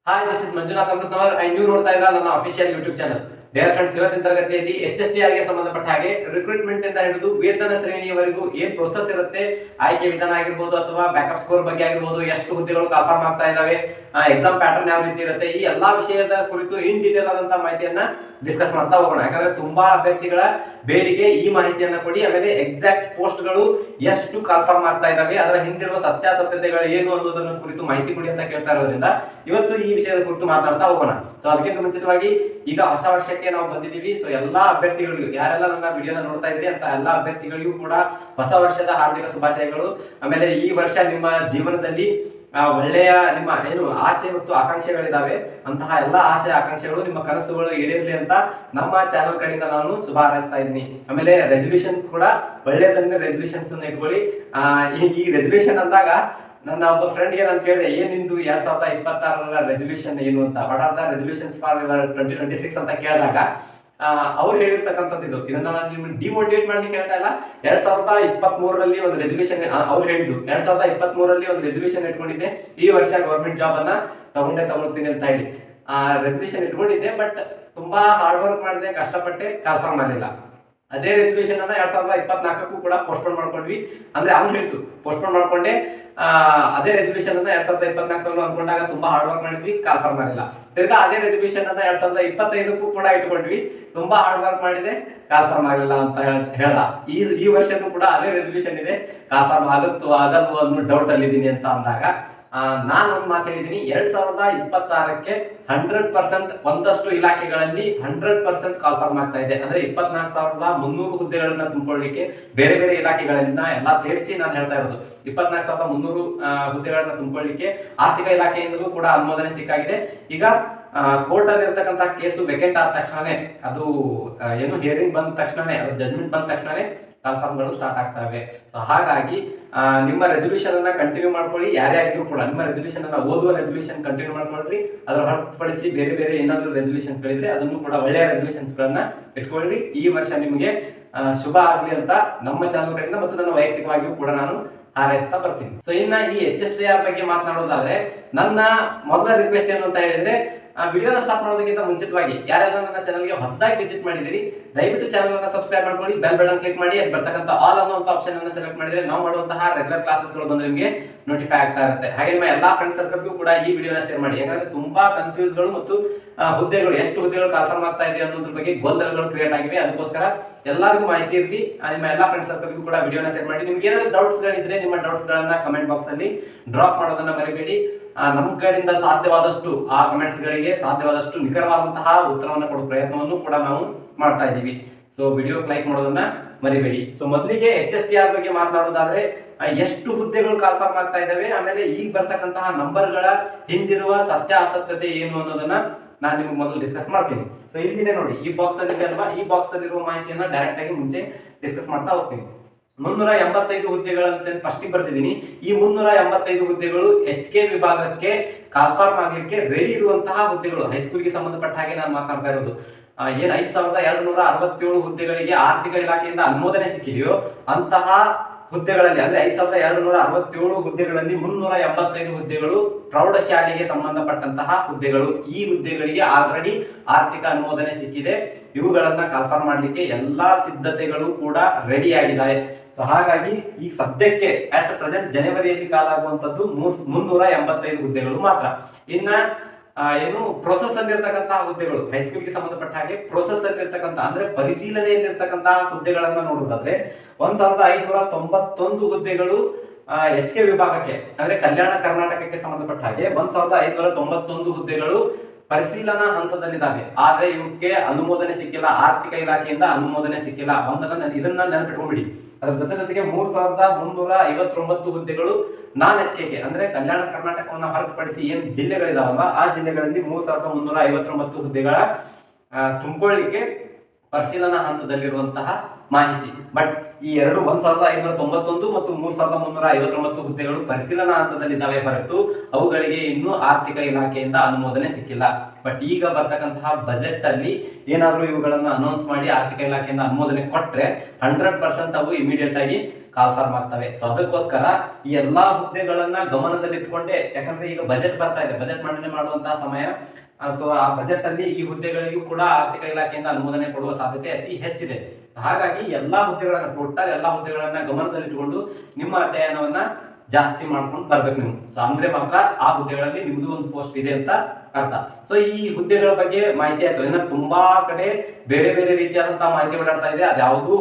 Hi, this is Manjunath Amrutanavar and ನೀವು ನೋಡ್ತಾ ಇದ್ದೀರಾ ನನ್ನ official YouTube channel. Dear friends, ಇವತ್ತಿನ ತರಗತಿಯಲ್ಲಿ HSTR ಗೆ ಸಂಬಂಧಪಟ್ಟ ಹಾಗೆ ರಿಕ್ರೂಟ್ಮೆಂಟ್ ಇಂದ ಹಿಡಿದು ವೇತನ ಶ್ರೇಣಿಯವರೆಗೂ ಏನ್ ಪ್ರೋಸೆಸ್ ಇರುತ್ತೆ, ಆಯ್ಕೆ ವಿಧಾನ ಆಗಿರ್ಬೋದು ಅಥವಾ ಬ್ಯಾಕಪ್ ಸ್ಕೋರ್ ಬಗ್ಗೆ ಆಗಿರ್ಬೋದು, ಎಷ್ಟು ಹುದ್ದೆಗಳು ಕಾಲ್ಫಾರ್ಮ್ ಆಗ್ತಾ ಇದಾವೆ, ಎಕ್ಸಾಮ್ ಪ್ಯಾಟರ್ನ್ ಯಾವ ರೀತಿ ಇರುತ್ತೆ, ಈ ಎಲ್ಲಾ ವಿಷಯದ ಕುರಿತು ಇನ್ ಡೀಟೇಲ್ ಆದಂತ ಮಾಹಿತಿಯನ್ನ ಡಿಸ್ಕಸ್ ಮಾಡ್ತಾ ಹೋಗೋಣ. ಯಾಕಂದ್ರೆ ತುಂಬಾ ಅಭ್ಯರ್ಥಿಗಳ ಬೇಡಿಕೆ ಈ ಮಾಹಿತಿಯನ್ನ ಕೊಡಿ, ಆಮೇಲೆ ಎಕ್ಸಾಕ್ಟ್ ಪೋಸ್ಟ್ ಗಳು ಎಷ್ಟು ಕಾಲ್ಫಾರ್ಮ್ ಆಗ್ತಾ ಇದಾವೆ, ಅದರ ಹಿಂದಿರುವ ಸತ್ಯಾಸತ್ಯತೆಗಳು ಏನು ಅನ್ನೋದನ್ನ ಕುರಿತು ಮಾಹಿತಿ ಕೊಡಿ ಅಂತ ಕೇಳ್ತಾ ಇರೋದ್ರಿಂದ ಇವತ್ತು ಈ ವಿಷಯದ ಕುರಿತು ಮಾತಾಡ್ತಾ ಹೋಗೋಣ. ಸೊ ಅದಕ್ಕಿಂತ ಮುಂಚಿತವಾಗಿ ಈಗ ಹೊಸ ವರ್ಷಕ್ಕೆ ನಾವು ಬಂದಿದ್ದೀವಿ. ಸೊ ಎಲ್ಲಾ ಅಭ್ಯರ್ಥಿಗಳಿಗೂ, ಯಾರೆಲ್ಲ ನನ್ನ ವಿಡಿಯೋನ ನೋಡ್ತಾ ಇದ್ರಿ ಅಂತ ಎಲ್ಲಾ ಅಭ್ಯರ್ಥಿಗಳಿಗೂ ಕೂಡ ಹೊಸ ವರ್ಷದ ಹಾರ್ದಿಕ ಶುಭಾಶಯಗಳು. ಆಮೇಲೆ ಈ ವರ್ಷ ನಿಮ್ಮ ಜೀವನದಲ್ಲಿ ಒಳ್ಳೆಯ ನಿಮ್ಮ ಏನು ಆಸೆ ಮತ್ತು ಆಕಾಂಕ್ಷೆಗಳಿದಾವೆ, ಅಂತಹ ಎಲ್ಲಾ ಆಸೆ ಆಕಾಂಕ್ಷೆಗಳು ನಿಮ್ಮ ಕನಸುಗಳು ಈಡೇರಲಿ ಅಂತ ನಮ್ಮ ಚಾನಲ್ ಕಡೆಯಿಂದ ನಾನು ಶುಭ ಹಾರೈಸ್ತಾ ಇದ್ದೀನಿ. ಆಮೇಲೆ ರೆಸಲ್ಯೂಷನ್ ಕೂಡ ಒಳ್ಳೆಯದನ್ನೇ ರೆಸಲ್ಯೂಷನ್ಸ್ ಅನ್ನು ಇಟ್ಕೊಳ್ಳಿ. ಈ ರೆಸಲ್ಯೂಷನ್ ಅಂದಾಗ ನನ್ನ ಒಬ್ಬ ಫ್ರೆಂಡ್ಗೆ ನಾನು ಕೇಳಿದೆ, ಏನಿಂದು 2026ರ ರೆಸಲ್ಯೂಷನ್ ಏನು ಅಂತ, what are the resolutions for 2026 ಅಂತ ಕೇಳಿದಾಗ ಅವ್ರು ಹೇಳಿರ್ತಕ್ಕಂಥದ್ದು, ಇದನ್ನ ನಾನು ನಿಮ್ಗೆ ಡಿಮೋಟಿವೇಟ್ ಮಾಡ್ಲಿಕ್ಕೆ ಹೇಳ್ತಾ ಇಲ್ಲ. 2023ರಲ್ಲಿ ಒಂದು ರೆಸಲ್ಯೂಷನ್ ಅವ್ರು ಹೇಳಿದ್ದು, 2023ರಲ್ಲಿ ಒಂದು ರೆಸಲ್ಯೂಷನ್ ಇಟ್ಕೊಂಡಿದ್ದೆ, ಈ ವರ್ಷ ಗೌರ್ಮೆಂಟ್ ಜಾಬ್ ಅನ್ನ ತಗೊಳ್ತೀನಿ ಅಂತ ಹೇಳಿ ರೆಸಲ್ಯೂಷನ್ ಇಟ್ಕೊಂಡಿದ್ದೆ. ಬಟ್ ತುಂಬಾ ಹಾರ್ಡ್ ವರ್ಕ್ ಮಾಡಿದೆ, ಕಷ್ಟಪಟ್ಟೆ, ಕಾಲ್ಫಾರ್ಮ್ ಆಗಲಿಲ್ಲ. ಅದೇ ರೆಸಲ್ಯೂಷನ್ ಅನ್ನ 2024ಕ್ಕೂ ಕೂಡ ಪೋಸ್ಟ್ಪೋನ್ ಮಾಡ್ಕೊಂಡ್ವಿ. ಅಂದ್ರೆ ಅವ್ನು ಹೇಳಿದ್ದು ಪೋಸ್ಟ್ಪೋನ್ ಮಾಡ್ಕೊಂಡೆ. ಅದೇ ರೆಸಲ್ಯೂಷನ್ ಅನ್ನ 2024 ಅನ್ಕೊಂಡಾಗ ತುಂಬಾ ಹಾರ್ಡ್ ವರ್ಕ್ ಮಾಡಿದ್ವಿ, ಕಾಲ್ಫಾರ್ಮ್ ಮಾಡಿಲ್ಲ. ತಿರ್ಗಾ ಅದೇ ರೆಸಲ್ಯೂಷನ್ ಅನ್ನ 2025ಕ್ಕೂ ಕೂಡ ಇಟ್ಕೊಂಡ್ವಿ, ತುಂಬಾ ಹಾರ್ಡ್ ವರ್ಕ್ ಮಾಡಿದೆ, ಕಾಲ್ಫಾರ್ಮ್ ಆಗಲಿಲ್ಲ ಅಂತ ಹೇಳ್ದ. ಈ ವರ್ಷನೂ ಕೂಡ ಅದೇ ರೆಸಲ್ಯೂಷನ್ ಇದೆ, ಕಾಲ್ಫಾರ್ಮ್ ಆಗಲ್ವೋ ಅನ್ನೋ ಡೌಟ್ ಅಲ್ಲಿ ಇದೀನಿ ಅಂತ ಅಂದಾಗ ನಾನು ಒಂದು ಮಾತು ಹೇಳಿದ್ದೀನಿ, 2026ಕ್ಕೆ 100% ಒಂದಷ್ಟು ಇಲಾಖೆಗಳಲ್ಲಿ 100% ಕಾಲ್ಫಾರ್ಮ್ ಆಗ್ತಾ ಇದೆ. ಅಂದ್ರೆ 24,300 ಹುದ್ದೆಗಳನ್ನ ತುಂಬಿಕೊಳ್ಳಿಕ್ಕೆ ಬೇರೆ ಬೇರೆ ಇಲಾಖೆಗಳಿಂದ ಎಲ್ಲಾ ಸೇರಿಸಿ ನಾನು ಹೇಳ್ತಾ ಇರೋದು. 24,300 ಹುದ್ದೆಗಳನ್ನ ತುಂಬಿಕೊಳ್ಳಿಕ್ಕೆ ಆರ್ಥಿಕ ಇಲಾಖೆಯಿಂದಲೂ ಕೂಡ ಅನುಮೋದನೆ ಸಿಕ್ಕಾಗಿದೆ. ಈಗ ಕೋರ್ಟ್ ಅಲ್ಲಿ ಇರ್ತಕ್ಕಂಥ ಕೇಸು ವೇಕೆಂಟ್ ಆದ ತಕ್ಷಣನೇ, ಅದು ಏನು ಹಿಯರಿಂಗ್ ಬಂದ ತಕ್ಷಣನೇ, ಅದು ಜಜ್ಮೆಂಟ್ ಬಂದ ತಕ್ಷಣನೇ ಕಾಲ್ಫಾರ್ಮ್ಗಳು ಸ್ಟಾರ್ಟ್ ಆಗ್ತವೆ. ಸೊ ಹಾಗಾಗಿ ನಿಮ್ಮ ರೆಸಲ್ಯೂಷನ್ ಅನ್ನ ಕಂಟಿನ್ಯೂ ಮಾಡ್ಕೊಳ್ಳಿ. ಯಾರೇ ಆಗಿದ್ರು ಕೂಡ ನಿಮ್ಮ ರೆಸಲ್ಯೂಷನ್ ಅನ್ನ ಓದುವ ರೆಸಲ್ಯೂಷನ್ ಕಂಟಿನ್ಯೂ ಮಾಡ್ಕೊಳ್ರಿ. ಅದರ ಹೊರತುಪಡಿಸಿ ಬೇರೆ ಬೇರೆ ಏನಾದ್ರು ರೆಸಲ್ಯೂಷನ್ಸ್ ಗಳಿದ್ರೆ ಅದನ್ನು ಕೂಡ ಒಳ್ಳೆಯ ರೆಸಲ್ಯೂಷನ್ಸ್ ಗಳನ್ನ ಇಟ್ಕೊಳ್ರಿ. ಈ ವರ್ಷ ನಿಮಗೆ ಶುಭ ಆಗ್ಲಿ ಅಂತ ನಮ್ಮ ಚಾನಲ್ ಕಡೆಯಿಂದ ಮತ್ತು ನನ್ನ ವೈಯಕ್ತಿಕವಾಗಿಯೂ ಕೂಡ ನಾನು ಹಾರೈಸ್ತಾ ಬರ್ತೀನಿ. ಸೊ ಇನ್ನ ಈ HSTR ಬಗ್ಗೆ ಮಾತನಾಡೋದಾದ್ರೆ, ನನ್ನ ಮೊದಲ ರಿಕ್ವೆಸ್ಟ್ ಏನು ಅಂತ ಹೇಳಿದ್ರೆ, ವಿಡಿಯೋನ ಸ್ಟಾರ್ಟ್ ಮಾಡೋದಕ್ಕಿಂತ ಮುಂಚಿತವಾಗಿ ಯಾರೆಲ್ಲ ನನ್ನ ಚಾನಲ್ಗೆ ಹೊಸದಾಗಿ ವಿಸಿಟ್ ಮಾಡಿದಿರಿ, ದಯವಿಟ್ಟು ಚಾನಲ್ ಅನ್ನ ಸಬ್ಸ್ಕ್ರೈಬ್ ಮಾಡ್ಕೊಳ್ಳಿ, ಬೆಲ್ ಬಟನ್ ಕ್ಲಿಕ್ ಮಾಡಿ, ಅಲ್ಲಿ ಬರ್ತಕ್ಕಂಥ ಆಲ್ ಅನ್ನೋ ಆಪ್ಷನ್ ಅನ್ನು ಸೆಲೆಕ್ಟ್ ಮಾಡಿದ್ರೆ ನಾವು ಮಾಡುವಂತಹ ರೆಗ್ಯುಲರ್ ಕ್ಲಾಸಸ್ ಗಳು ಬಂದ್ರೆ ನಿಮಗೆ ನೋಟಿಫೈ ಆಗ್ತಾ ಇರುತ್ತೆ. ಹಾಗೆ ನಿಮ್ಮ ಎಲ್ಲಾ ಫ್ರೆಂಡ್ಸ್ ಸರ್ಕಲ್ಗೂ ಕೂಡ ಈ ವಿಡಿಯೋನ ಶೇರ್ ಮಾಡಿ. ಯಾಕಂದ್ರೆ ತುಂಬಾ ಕನ್ಫ್ಯೂಸ್ ಗಳು ಮತ್ತು ಹುದ್ದೆಗಳು ಎಷ್ಟು ಹುದ್ದೆಗಳು ಕಾಲ್ಫಾರ್ಮ್ ಆಗ್ತಾ ಇದೆ ಅನ್ನೋದ್ರ ಬಗ್ಗೆ ಗೊಂದಲಗಳು ಕ್ರಿಯೇಟ್ ಆಗಿವೆ. ಅದಕ್ಕೋಸ್ಕರ ಎಲ್ಲರಿಗೂ ಮಾಹಿತಿ ಇರಲಿ, ನಿಮ್ಮ ಎಲ್ಲಾ ಫ್ರೆಂಡ್ಸ್ ಸರ್ಕಲ್ಗೂ ಕೂಡ ವಿಡಿಯೋನ ಶೇರ್ ಮಾಡಿ. ನಿಮ್ಗೆ ಏನಾದ್ರು ಡೌಟ್ಸ್ ಗಳಿದ್ರೆ ನಿಮ್ಮ ಡೌಟ್ಸ್ ಗಳನ್ನ ಕಮೆಂಟ್ ಬಾಕ್ಸ್ ಅಲ್ಲಿ ಡ್ರಾಪ್ ಮಾಡೋದನ್ನ ಮರಿಬೇಡಿ. ನಮ್ಮ ಕಡೆಯಿಂದ ಸಾಧ್ಯವಾದಷ್ಟು ಆ ಕಮೆಂಟ್ಸ್ ಗಳಿಗೆ ಸಾಧ್ಯವಾದಷ್ಟು ನಿಖರವಾದಂತಹ ಉತ್ತರವನ್ನು ಕೊಡುವ ಪ್ರಯತ್ನವನ್ನು ಕೂಡ ನಾವು ಮಾಡ್ತಾ ಇದ್ದೀವಿ. ಸೊ ವಿಡಿಯೋ ಲೈಕ್ ಮಾಡೋದನ್ನ ಮರಿಬೇಡಿ. ಸೊ ಮೊದಲಿಗೆ HSTR ಬಗ್ಗೆ ಮಾತನಾಡೋದಾದ್ರೆ, ಎಷ್ಟು ಹುದ್ದೆಗಳು ಕಾಲ್ಫಾರ್ಮ್ ಆಗ್ತಾ ಇದಾವೆ, ಆಮೇಲೆ ಈಗ ಬರ್ತಕ್ಕಂತಹ ನಂಬರ್ಗಳ ಹಿಂದಿರುವ ಸತ್ಯಾಸತ್ಯತೆ ಏನು ಅನ್ನೋದನ್ನ ನಾನು ನಿಮ್ಗೆ ಮೊದಲು ಡಿಸ್ಕಸ್ ಮಾಡ್ತೀನಿ. ಸೊ ಇಲ್ಲಿದೆ ನೋಡಿ, ಈ ಬಾಕ್ಸ್ ಅಲ್ಲಿ ಇದೆ ಅಲ್ವಾ, ಈ ಬಾಕ್ಸ್ ಅಲ್ಲಿ ಇರುವ ಮಾಹಿತಿಯನ್ನ ಡೈರೆಕ್ಟ್ ಆಗಿ ಮುಂಚೆ ಡಿಸ್ಕಸ್ ಮಾಡ್ತಾ ಹೋಗ್ತೀನಿ. 385 ಹುದ್ದೆಗಳಂತ ಫಸ್ಟ್ ಬರ್ತಿದ್ದೀನಿ. ಈ 385 ಹುದ್ದೆಗಳು HK ವಿಭಾಗಕ್ಕೆ ಕಾಲ್ಫಾರ್ಮ್ ಆಗ್ಲಿಕ್ಕೆ ರೆಡಿ ಇರುವಂತಹ ಹುದ್ದೆಗಳು. ಹೈಸ್ಕೂಲ್ಗೆ ಸಂಬಂಧಪಟ್ಟ ಹಾಗೆ ನಾನು ಮಾತನಾಡ್ತಾ ಇರೋದು. ಏನ್ 5,267 ಹುದ್ದೆಗಳಿಗೆ ಆರ್ಥಿಕ ಇಲಾಖೆಯಿಂದ ಅನುಮೋದನೆ ಸಿಕ್ಕಿದೆಯೋ ಅಂತಹ ಹುದ್ದೆಗಳಲ್ಲಿ, ಅಂದ್ರೆ 5,267 ಹುದ್ದೆಗಳಲ್ಲಿ 385 ಹುದ್ದೆಗಳು ಪ್ರೌಢಶಾಲೆಗೆ ಸಂಬಂಧಪಟ್ಟಂತಹ ಹುದ್ದೆಗಳು. ಈ ಹುದ್ದೆಗಳಿಗೆ ಆಲ್ರೆಡಿ ಆರ್ಥಿಕ ಅನುಮೋದನೆ ಸಿಕ್ಕಿದೆ. ಇವುಗಳನ್ನ ಕಾಲ್ಫಾರ್ಮ್ ಮಾಡ್ಲಿಕ್ಕೆ ಎಲ್ಲಾ ಸಿದ್ಧತೆಗಳು ಕೂಡ ರೆಡಿ ಆಗಿದ್ದಾವೆ. ಸೊ ಹಾಗಾಗಿ ಈಗ ಸದ್ಯಕ್ಕೆ ಅಟ್ ಪ್ರೆಸೆಂಟ್ ಜನವರಿಯಲ್ಲಿ ಕಾಲಾಗುವಂತದ್ದು 385 ಹುದ್ದೆಗಳು ಮಾತ್ರ. ಇನ್ನ ಏನು ಪ್ರೋಸೆಸ್ ಅಲ್ಲಿ ಇರ್ತಕ್ಕಂತಹ ಹುದ್ದೆಗಳು, ಹೈಸ್ಕೂಲ್ಗೆ ಸಂಬಂಧಪಟ್ಟ ಹಾಗೆ ಪ್ರೋಸೆಸ್ ಅಲ್ಲಿ ಇರ್ತಕ್ಕಂಥ ಅಂದ್ರೆ ಪರಿಶೀಲನೆಯಲ್ಲಿ ಇರ್ತಕ್ಕಂತಹ ಹುದ್ದೆಗಳನ್ನ ನೋಡೋದಾದ್ರೆ 1,591 ಹುದ್ದೆಗಳು HK ವಿಭಾಗಕ್ಕೆ ಅಂದ್ರೆ ಕಲ್ಯಾಣ ಕರ್ನಾಟಕಕ್ಕೆ ಸಂಬಂಧಪಟ್ಟ ಹಾಗೆ 1,591 ಹುದ್ದೆಗಳು ಪರಿಶೀಲನಾ ಹಂತದಲ್ಲಿದ್ದಾವೆ. ಆದ್ರೆ ಇವಕ್ಕೆ ಅನುಮೋದನೆ ಸಿಕ್ಕಿಲ್ಲ, ಆರ್ಥಿಕ ಇಲಾಖೆಯಿಂದ ಅನುಮೋದನೆ ಸಿಕ್ಕಿಲ್ಲ. ಇದನ್ನ ನೆನಪಿಟ್ಕೊಂಡ್ಬಿಡಿ. ಅದರ ಜೊತೆಗೆ 3,359 ಹುದ್ದೆಗಳು ನಾನ್ HKಗೆ ಅಂದ್ರೆ ಕಲ್ಯಾಣ ಕರ್ನಾಟಕವನ್ನ ಹೊರತುಪಡಿಸಿ ಏನ್ ಜಿಲ್ಲೆಗಳಿದಾವಲ್ಲ ಆ ಜಿಲ್ಲೆಗಳಲ್ಲಿ 3,359 ಹುದ್ದೆಗಳ ತುಂಬಿಕೊಳ್ಳಿಕ್ಕೆ ಪರಿಶೀಲನಾ ಹಂತದಲ್ಲಿರುವಂತಹ ಮಾಹಿತಿ. ಬಟ್ ಈ 1,591 ಮತ್ತು 3,359 ಹುದ್ದೆಗಳು ಪರಿಶೀಲನಾ ಹಂತದಲ್ಲಿದ್ದಾವೆ ಹೊರತು ಅವುಗಳಿಗೆ ಇನ್ನೂ ಆರ್ಥಿಕ ಇಲಾಖೆಯಿಂದ ಅನುಮೋದನೆ ಸಿಕ್ಕಿಲ್ಲ. ಬಟ್ ಈಗ ಬರ್ತಕ್ಕಂತಹ ಬಜೆಟ್ ಅಲ್ಲಿ ಏನಾದ್ರೂ ಇವುಗಳನ್ನ ಅನೌನ್ಸ್ ಮಾಡಿ ಆರ್ಥಿಕ ಇಲಾಖೆಯಿಂದ ಅನುಮೋದನೆ ಕೊಟ್ರೆ 100% ಅವು ಇಮಿಡಿಯೇಟ್ ಆಗಿ ಕಾಲ್ಫಾರ್ಮ್ ಆಗ್ತವೆ. ಸೊ ಅದಕ್ಕೋಸ್ಕರ ಈ ಎಲ್ಲಾ ಹುದ್ದೆಗಳನ್ನ ಗಮನದಲ್ಲಿ ಇಟ್ಕೊಂಡೆ, ಯಾಕಂದ್ರೆ ಈಗ ಬಜೆಟ್ ಬರ್ತಾ ಇದೆ, ಬಜೆಟ್ ಮಂಡನೆ ಮಾಡುವಂತಹ ಸಮಯ. ಸೊ ಆ ಬಜೆಟ್ ಅಲ್ಲಿ ಈ ಹುದ್ದೆಗಳಿಗೂ ಕೂಡ ಆರ್ಥಿಕ ಇಲಾಖೆಯಿಂದ ಅನುಮೋದನೆ ಕೊಡುವ ಸಾಧ್ಯತೆ ಅತಿ ಹೆಚ್ಚಿದೆ. ಹಾಗಾಗಿ ಎಲ್ಲಾ ಹುದ್ದೆಗಳನ್ನ, ಟೋಟಲ್ ಎಲ್ಲಾ ಹುದ್ದೆಗಳನ್ನ ಗಮನದಲ್ಲಿಟ್ಟುಕೊಂಡು ನಿಮ್ಮ ಅಧ್ಯಯನವನ್ನ ಜಾಸ್ತಿ ಮಾಡ್ಕೊಂಡು ಬರ್ಬೇಕು ನೀವು. ಸೊ ಅಂದ್ರೆ ಮಾತ್ರ ಆ ಹುದ್ದೆಗಳಲ್ಲಿ ನಿಮ್ದು ಒಂದು ಪೋಸ್ಟ್ ಇದೆ ಅಂತ ಅರ್ಥ. ಸೊ ಈ ಹುದ್ದೆಗಳ ಬಗ್ಗೆ ಮಾಹಿತಿ ಆಯ್ತು. ಇನ್ನು ತುಂಬಾ ಕಡೆ ಬೇರೆ ಬೇರೆ ರೀತಿಯಾದಂತಹ ಮಾಹಿತಿ ಓಡಾಡ್ತಾ ಇದೆ. ಅದ್ಯಾವುದು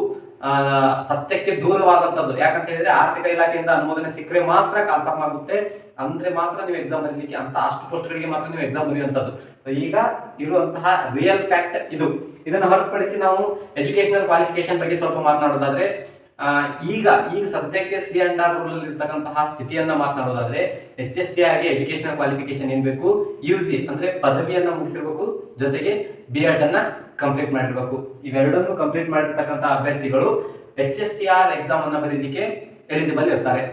ಸತ್ಯಕ್ಕೆ ದೂರವಾದಂತದ್ದು. ಯಾಕಂತ ಹೇಳಿದ್ರೆ ಆರ್ಥಿಕ ಇಲಾಖೆಯಿಂದ ಅನುಮೋದನೆ ಸಿಕ್ಕರೆ ಮಾತ್ರ ಕಾಲ್ಫಾರ್ಮ್ ಆಗುತ್ತೆ, ಅಂದ್ರೆ ಮಾತ್ರ ನೀವು ಎಕ್ಸಾಮ್ ಬರೀಲಿಕ್ಕೆ, ಅಂತ ಅಷ್ಟು ಪೋಸ್ಟ್ ಗಳಿಗೆ ಮಾತ್ರ ನೀವು ಎಕ್ಸಾಮ್ ಬರೆಯುವಂತದ್ದು. ಸೊ ಈಗ ಇರುವಂತಹ ರಿಯಲ್ ಫ್ಯಾಕ್ಟ್ ಇದು. ಇದನ್ನ ಹೊರತುಪಡಿಸಿ ನಾವು ಎಜುಕೇಶನಲ್ ಕ್ವಾಲಿಫಿಕೇಶನ್ ಬಗ್ಗೆ ಸ್ವಲ್ಪ ಮಾತನಾಡೋದಾದ್ರೆ, ಈಗ ಸದ್ಯಕ್ಕೆ C&R ರೂಲ್ ಅಲ್ಲಿ ಇರ್ತಕ್ಕಂತಹ ಸ್ಥಿತಿಯನ್ನ ಮಾತನಾಡೋದಾದ್ರೆ, HSTR ಗೆ ಎಜುಕೇಶನಲ್ ಕ್ವಾಲಿಫಿಕೇಶನ್ ಏನ್ ಬೇಕು? UG ಅಂದ್ರೆ ಪದವಿಯನ್ನ ಮುಗಿಸಿರ್ಬೇಕು, ಜೊತೆಗೆ B.Ed ಅನ್ನ ಕಂಪ್ಲೀಟ್ ಮಾಡಿರ್ಬೇಕು. ಇವೆರಡನ್ನು ಕಂಪ್ಲೀಟ್ ಮಾಡಿರ್ತಕ್ಕಂತಹ ಅಭ್ಯರ್ಥಿಗಳು HSTR ಎಕ್ಸಾಮ್ ಅನ್ನ ಬರೀಲಿಕ್ಕೆ ಎಲಿಜಿಬಲ್ ಇರ್ತಾರೆ.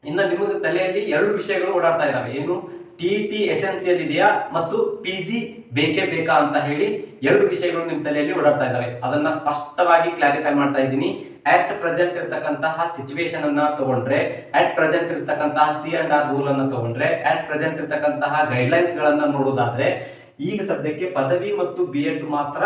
ಇನ್ನು ನಿಮಗೆ ತಲೆಯಲ್ಲಿ ಎರಡು ವಿಷಯಗಳು ಓಡಾಡ್ತಾ ಇದಾವೆ. ಏನು? TET ಎಸೆನ್ಸಿಯಲ್ ಇದೆಯಾ ಮತ್ತು PG ಬೇಕೇ ಬೇಕಾ ಅಂತ ಹೇಳಿ ಎರಡು ವಿಷಯಗಳು ನಿಮ್ಮ ತಲೆಯಲ್ಲಿ ಓಡಾಡ್ತಾ ಇದಾವೆ. ಅದನ್ನ ಸ್ಪಷ್ಟವಾಗಿ ಕ್ಲಾರಿಫೈ ಮಾಡ್ತಾ ಇದ್ದೀನಿ. ಅಟ್ ಪ್ರೆಸೆಂಟ್ ಇರ್ತಕ್ಕಂತಹ ಸಿಚುವೇಶನ್ ಅನ್ನ ತಗೊಂಡ್ರೆ, ಅಟ್ ಪ್ರೆಸೆಂಟ್ ಇರ್ತಕ್ಕಂತಹ C&R ರೂಲ್ ಅನ್ನ ತಗೊಂಡ್ರೆ, ಅಟ್ ಪ್ರೆಸೆಂಟ್ ಇರ್ತಕ್ಕಂತಹ ಗೈಡ್ಲೈನ್ಸ್ ಗಳನ್ನ ನೋಡೋದಾದ್ರೆ, ಈಗ ಸದ್ಯಕ್ಕೆ ಪದವಿ ಮತ್ತು B.Ed ಮಾತ್ರ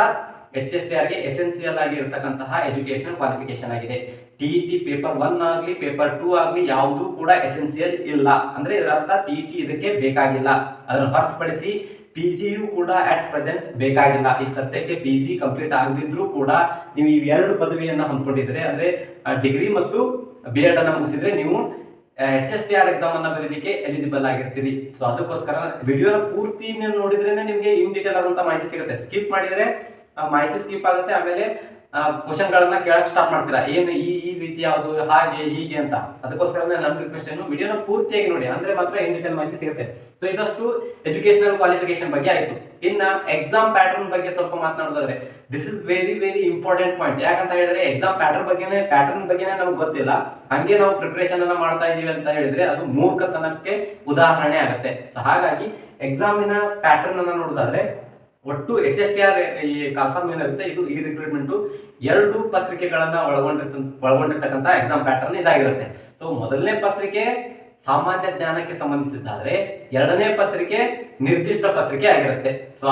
HSTR ಗೆ ಎಸೆನ್ಸಿಯಲ್ ಆಗಿ ಇರತಕ್ಕಂತಹ ಎಜುಕೇಶನಲ್ ಕ್ವಾಲಿಫಿಕೇಶನ್ ಆಗಿದೆ. TET ಪೇಪರ್ 1 ಆಗಲಿ ಪೇಪರ್ 2 ಆಗಲಿ ಯಾವುದೂ ಕೂಡ ಎಸೆನ್ಸಿಯಲ್ ಇಲ್ಲ. ಅಂದ್ರೆ ಇದರ ಅರ್ಥ TET ಇದಕ್ಕೆ ಬೇಕಾಗಿಲ್ಲ. ಅದನ್ನು ಹೊರತುಪಡಿಸಿ PGಯೂ ಕೂಡ ಅಟ್ ಪ್ರೆಸೆಂಟ್ ಬೇಕಾಗಿಲ್ಲ. ಈಗ ಸದ್ಯಕ್ಕೆ PG ಕಂಪ್ಲೀಟ್ ಆಗದಿದ್ರೂ ಕೂಡ ನೀವು ಈ ಎರಡು ಪದವಿಯನ್ನ ಹೊಂದ್ಕೊಂಡಿದ್ರೆ, ಅಂದ್ರೆ ಡಿಗ್ರಿ ಮತ್ತು B.Ed ಅನ್ನ ಮುಗಿಸಿದ್ರೆ ನೀವು HSTR ಎಕ್ಸಾಮ್ ಅನ್ನ ಬರೀಲಿಕ್ಕೆ ಎಲಿಜಿಬಲ್ ಆಗಿರ್ತೀರಿ. ಸೊ ಅದಕ್ಕೋಸ್ಕರ ವಿಡಿಯೋನ ಪೂರ್ತಿ ನೋಡಿದ್ರೇನೆ ನಿಮಗೆ ಇನ್ ಡೀಟೇಲ್ ಆದಂತ ಮಾಹಿತಿ ಸಿಗುತ್ತೆ. ಸ್ಕಿಪ್ ಮಾಡಿದ್ರೆ ಮಾಹಿತಿ ಸ್ಕಿಪ್ ಆಗುತ್ತೆ. ಆಮೇಲೆ ಕ್ವಶನ್ ಗಳನ್ನ ಕೇಳಕ್ ಸ್ಟಾರ್ಟ್ ಮಾಡ್ತೀರಾ, ಏನು ಈ ರೀತಿ ಯಾವುದು, ಹಾಗೆ ಹೀಗೆ ಅಂತ. ಅದಕ್ಕೋಸ್ಕರ ನನ್ನ ರಿಕ್ವೆಸ್ಟ್ ಏನು, ವಿಡಿಯೋನ ಪೂರ್ತಿಯಾಗಿ ನೋಡಿ, ಅಂದ್ರೆ ಮಾತ್ರ ಇನ್ ಡೀಟೇಲ್ ಮಾಹಿತಿ ಸಿಗುತ್ತೆ. ಸೊ ಇದಷ್ಟು ಎಜುಕೇಶನಲ್ ಕ್ವಾಲಿಫಿಕೇಶನ್ ಬಗ್ಗೆ ಆಯ್ತು. ಇನ್ನ ಎಕ್ಸಾಮ್ ಪ್ಯಾಟರ್ನ್ ಬಗ್ಗೆ ಸ್ವಲ್ಪ ಮಾತನಾಡೋದಾದ್ರೆ, this is very very important point. ಯಾಕಂತ ಹೇಳಿದ್ರೆ ಎಕ್ಸಾಮ್ ಪ್ಯಾಟರ್ನ್ ಬಗ್ಗೆನೇ ನಮ್ಗೆ ಗೊತ್ತಿಲ್ಲ, ಹಂಗೆ ನಾವು ಪ್ರಿಪರೇಷನ್ ಅನ್ನ ಮಾಡ್ತಾ ಇದೀವಿ ಅಂತ ಹೇಳಿದ್ರೆ ಅದು ಮೂರ್ಖತನಕ್ಕೆ ಉದಾಹರಣೆ ಆಗುತ್ತೆ. ಸೊ ಹಾಗಾಗಿ ಎಕ್ಸಾಮಿನ ಪ್ಯಾಟರ್ನ್ ಅನ್ನ ನೋಡೋದಾದ್ರೆ, ಒಟ್ಟು HSTR ಈ ಕಾಲ್ಫಾರ್ಮ್ ಏನಿರುತ್ತೆ, ಇದು ಈ ರಿಕ್ರೂಟ್ಮೆಂಟ್ 2 ಪತ್ರಿಕೆಗಳನ್ನ ಒಳಗೊಂಡಿರ್ತಕ್ಕಂಥ ಎಕ್ಸಾಮ್ ಪ್ಯಾಟರ್ನ್ ಇದಾಗಿರುತ್ತೆ. ಸೊ ಮೊದಲನೇ ಪತ್ರಿಕೆ ಸಾಮಾನ್ಯ ಜ್ಞಾನಕ್ಕೆ ಸಂಬಂಧಿಸಿದ್ದಾದ್ರೆ, ಎರಡನೇ ಪತ್ರಿಕೆ ನಿರ್ದಿಷ್ಟ ಪತ್ರಿಕೆ ಆಗಿರುತ್ತೆ. ಸೊ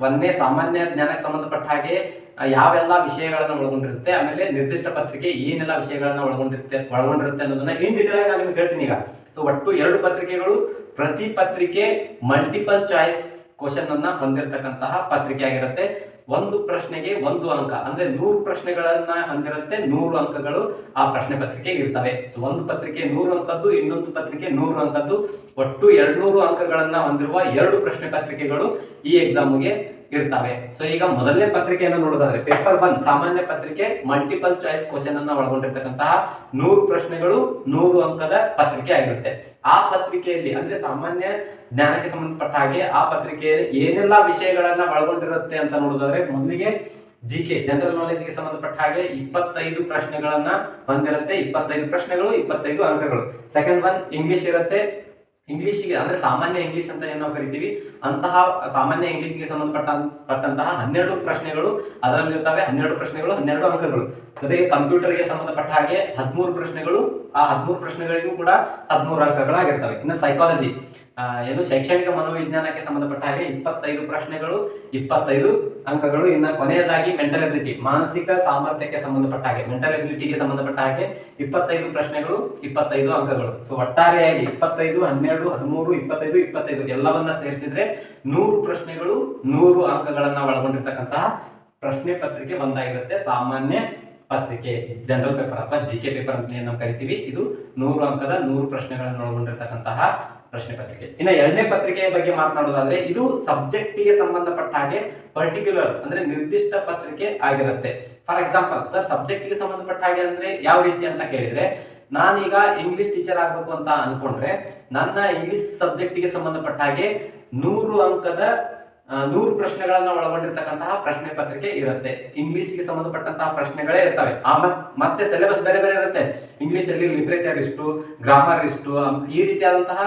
ಒಂದನೇ ಸಾಮಾನ್ಯ ಜ್ಞಾನಕ್ಕೆ ಸಂಬಂಧಪಟ್ಟ ಹಾಗೆ ಯಾವೆಲ್ಲ ವಿಷಯಗಳನ್ನ ಒಳಗೊಂಡಿರುತ್ತೆ, ಆಮೇಲೆ ನಿರ್ದಿಷ್ಟ ಪತ್ರಿಕೆ ಏನೆಲ್ಲ ವಿಷಯಗಳನ್ನ ಒಳಗೊಂಡಿರುತ್ತೆ ಅನ್ನೋದನ್ನ ಇನ್ ಡೀಟೇಲ್ ಆಗಿ ನಾನು ನಿಮ್ಗೆ ಹೇಳ್ತೀನಿ ಈಗ. ಸೊ ಒಟ್ಟು 2 ಪತ್ರಿಕೆಗಳು, ಪ್ರತಿ ಪತ್ರಿಕೆ ಮಲ್ಟಿಪಲ್ ಚಾಯ್ಸ್ ಕ್ವಶನ್ ಅನ್ನ ಹೊಂದಿರತಕ್ಕಂತಹ ಪತ್ರಿಕೆ ಆಗಿರುತ್ತೆ. ಒಂದು ಪ್ರಶ್ನೆಗೆ 1 ಅಂಕ, ಅಂದ್ರೆ 100 ಪ್ರಶ್ನೆಗಳನ್ನ ಹೊಂದಿರುತ್ತೆ, 100 ಅಂಕಗಳು ಆ ಪ್ರಶ್ನೆ ಪತ್ರಿಕೆಗೆ ಇರ್ತವೆ. ಸೊ ಒಂದು ಪತ್ರಿಕೆ 100 ಅಂಕದ್ದು, ಇನ್ನೊಂದು ಪತ್ರಿಕೆ 100 ಅಂಕದ್ದು, ಒಟ್ಟು 200 ಅಂಕಗಳನ್ನ ಹೊಂದಿರುವ 2 ಪ್ರಶ್ನೆ ಪತ್ರಿಕೆಗಳು ಈ ಎಕ್ಸಾಮ್ಗೆ ಇರ್ತವೆ. ಸೊ ಈಗ ಮೊದಲನೇ ಪತ್ರಿಕೆಯನ್ನು ನೋಡೋದಾದ್ರೆ, ಪೇಪರ್ 1 ಸಾಮಾನ್ಯ ಪತ್ರಿಕೆ ಮಲ್ಟಿಪಲ್ ಚಾಯ್ಸ್ ಕ್ವಶನ್ ಅನ್ನ ಒಳಗೊಂಡಿರ್ತಕ್ಕಂತಹ 100 ಪ್ರಶ್ನೆಗಳು 100 ಅಂಕದ ಪತ್ರಿಕೆ ಆಗಿರುತ್ತೆ. ಆ ಪತ್ರಿಕೆಯಲ್ಲಿ ಅಂದ್ರೆ ಸಾಮಾನ್ಯ ಜ್ಞಾನಕ್ಕೆ ಸಂಬಂಧಪಟ್ಟ ಹಾಗೆ ಆ ಪತ್ರಿಕೆಯಲ್ಲಿ ಏನೆಲ್ಲಾ ವಿಷಯಗಳನ್ನ ಒಳಗೊಂಡಿರುತ್ತೆ ಅಂತ ನೋಡೋದಾದ್ರೆ, ಮೊದಲಿಗೆ GK ಜನರಲ್ ನಾಲೆಜ್ ಗೆ ಸಂಬಂಧಪಟ್ಟ ಹಾಗೆ 25 ಪ್ರಶ್ನೆಗಳನ್ನ ಹೊಂದಿರುತ್ತೆ. 25 ಪ್ರಶ್ನೆಗಳು 25 ಅಂಕಗಳು. ಸೆಕೆಂಡ್ ಒನ್ ಇಂಗ್ಲಿಷ್ ಇರುತ್ತೆ. ಇಂಗ್ಲಿಷ್ಗೆ ಅಂದ್ರೆ ಸಾಮಾನ್ಯ ಇಂಗ್ಲಿಷ್ ಅಂತ ಏನ್ ನಾವು ಕರಿತೀವಿ, ಅಂತಹ ಸಾಮಾನ್ಯ ಇಂಗ್ಲಿಷ್ಗೆ ಸಂಬಂಧಪಟ್ಟಂತಹ 12 ಪ್ರಶ್ನೆಗಳು ಅದರಲ್ಲಿರ್ತವೆ. 12 ಪ್ರಶ್ನೆಗಳು 12 ಅಂಕಗಳು. ಜೊತೆಗೆ ಕಂಪ್ಯೂಟರ್ಗೆ ಸಂಬಂಧಪಟ್ಟ ಹಾಗೆ 13 ಪ್ರಶ್ನೆಗಳು, ಆ 13 ಪ್ರಶ್ನೆಗಳಿಗೂ ಕೂಡ 13 ಅಂಕಗಳಾಗಿರ್ತವೆ. ಇನ್ನು ಸೈಕಾಲಜಿ ಏನು ಶೈಕ್ಷಣಿಕ ಮನೋವಿಜ್ಞಾನಕ್ಕೆ ಸಂಬಂಧಪಟ್ಟ ಹಾಗೆ 25 ಪ್ರಶ್ನೆಗಳು 25 ಅಂಕಗಳು. ಇನ್ನು ಕೊನೆಯದಾಗಿ ಮೆಂಟಲ್ ಎಬಿಲಿಟಿ ಮಾನಸಿಕ ಸಾಮರ್ಥ್ಯಕ್ಕೆ ಸಂಬಂಧಪಟ್ಟ ಹಾಗೆ, ಮೆಂಟಲ್ ಎಬಿಲಿಟಿಗೆ ಸಂಬಂಧಪಟ್ಟ ಹಾಗೆ 25 ಪ್ರಶ್ನೆಗಳು 25 ಅಂಕಗಳು. ಸೊ ಒಟ್ಟಾರೆಯಾಗಿ 25 12 13 25 25 ಎಲ್ಲವನ್ನ ಸೇರಿಸಿದ್ರೆ 100 ಪ್ರಶ್ನೆಗಳು 100 ಅಂಕಗಳನ್ನ ಒಳಗೊಂಡಿರ್ತಕ್ಕಂತಹ ಪ್ರಶ್ನೆ ಪತ್ರಿಕೆ ಒಂದಾಗಿರುತ್ತೆ. ಸಾಮಾನ್ಯ ಪತ್ರಿಕೆ ಜನರಲ್ ಪೇಪರ್ ಅಥವಾ GK ಪೇಪರ್ ಅಂತ ನಾವು ಕರಿತೀವಿ. ಇದು 100 ಅಂಕದ 100 ಪ್ರಶ್ನೆಗಳನ್ನು ಒಳಗೊಂಡಿರ್ತಕ್ಕಂತಹ ಪ್ರಶ್ನೆ ಪತ್ರಿಕೆ. ಇನ್ನು ಎರಡನೇ ಪತ್ರಿಕೆಯ ಬಗ್ಗೆ ಮಾತನಾಡೋದಾದ್ರೆ, ಇದು ಸಬ್ಜೆಕ್ಟ್ ಗೆ ಸಂಬಂಧಪಟ್ಟ ಹಾಗೆ ಪರ್ಟಿಕ್ಯುಲರ್ ಅಂದ್ರೆ ನಿರ್ದಿಷ್ಟ ಪತ್ರಿಕೆ ಆಗಿರುತ್ತೆ. ಫಾರ್ ಎಕ್ಸಾಂಪಲ್, ಸರ್ ಸಬ್ಜೆಕ್ಟ್ ಗೆ ಸಂಬಂಧಪಟ್ಟ ಹಾಗೆ ಅಂದ್ರೆ ಯಾವ ರೀತಿ ಅಂತ ಕೇಳಿದ್ರೆ, ನಾನೀಗ ಇಂಗ್ಲಿಷ್ ಟೀಚರ್ ಆಗ್ಬೇಕು ಅಂತ ಅನ್ಕೊಂಡ್ರೆ, ನನ್ನ ಇಂಗ್ಲಿಷ್ ಸಬ್ಜೆಕ್ಟ್ ಗೆ ಸಂಬಂಧಪಟ್ಟ ಹಾಗೆ 100 ಅಂಕದ 100 ಪ್ರಶ್ನೆಗಳನ್ನ ಒಳಗೊಂಡಿರ್ತಕ್ಕಂತಹ ಪ್ರಶ್ನೆ ಪತ್ರಿಕೆ ಇರುತ್ತೆ. ಇಂಗ್ಲಿಷ್ಗೆ ಸಂಬಂಧಪಟ್ಟಂತಹ ಪ್ರಶ್ನೆಗಳೇ ಇರ್ತವೆ. ಮತ್ತೆ ಸಿಲೆಬಸ್ ಬೇರೆ ಬೇರೆ ಇರುತ್ತೆ. ಇಂಗ್ಲಿಷ್ ಅಲ್ಲಿ ಲಿಟರೇಚರ್ ಇಷ್ಟು, ಗ್ರಾಮರ್ ಇಷ್ಟು, ಈ ರೀತಿಯಾದಂತಹ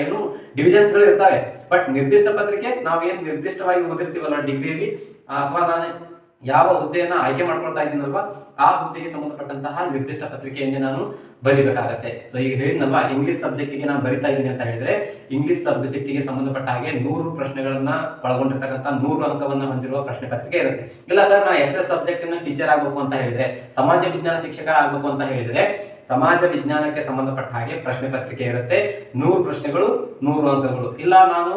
ಏನು ಡಿವಿಷನ್ಸ್ ಗಳು ಇರ್ತವೆ. ಬಟ್ ನಿರ್ದಿಷ್ಟ ಪತ್ರಿಕೆ ನಾವೇನು ನಿರ್ದಿಷ್ಟವಾಗಿ ಓದಿರ್ತೀವಲ್ಲ ಡಿಗ್ರಿಯಲ್ಲಿ, ಅಥವಾ ನಾನು ಯಾವ ಹುದ್ದೆಯನ್ನ ಆಯ್ಕೆ ಮಾಡ್ಕೊಳ್ತಾ ಇದ್ದೀನಲ್ವಾ ಆ ಹುದ್ದೆಗೆ ಸಂಬಂಧಪಟ್ಟಂತಹ ನಿರ್ದಿಷ್ಟ ಪತ್ರಿಕೆಯನ್ನೇ ನಾನು ಬರಿಬೇಕಾಗತ್ತೆ. ಸೊ ಈಗ ಹೇಳಿದ್ನಲ್ವಾ ಇಂಗ್ಲಿಷ್ ಸಬ್ಜೆಕ್ಟಿಗೆ ನಾನು ಬರಿತಾ ಇದ್ದೀನಿ ಅಂತ ಹೇಳಿದ್ರೆ ಇಂಗ್ಲಿಷ್ ಸಬ್ಜೆಕ್ಟಿಗೆ ಸಂಬಂಧಪಟ್ಟ ಹಾಗೆ 100 ಪ್ರಶ್ನೆಗಳನ್ನ ಒಳಗೊಂಡಿರ್ತಕ್ಕಂಥ 100 ಅಂಕವನ್ನ ಹೊಂದಿರುವ ಪ್ರಶ್ನೆ ಪತ್ರಿಕೆ ಇರುತ್ತೆ. ಇಲ್ಲ ಸರ್ ನಾ SS ಸಬ್ಜೆಕ್ಟ್ ನ ಟೀಚರ್ ಆಗ್ಬೇಕು ಅಂತ ಹೇಳಿದ್ರೆ, ಸಮಾಜ ವಿಜ್ಞಾನ ಶಿಕ್ಷಕ ಆಗ್ಬೇಕು ಅಂತ ಹೇಳಿದ್ರೆ ಸಮಾಜ ವಿಜ್ಞಾನಕ್ಕೆ ಸಂಬಂಧಪಟ್ಟ ಹಾಗೆ ಪ್ರಶ್ನೆ ಪತ್ರಿಕೆ ಇರುತ್ತೆ. 100 ಪ್ರಶ್ನೆಗಳು 100 ಅಂಕಗಳು. ಇಲ್ಲ ನಾನು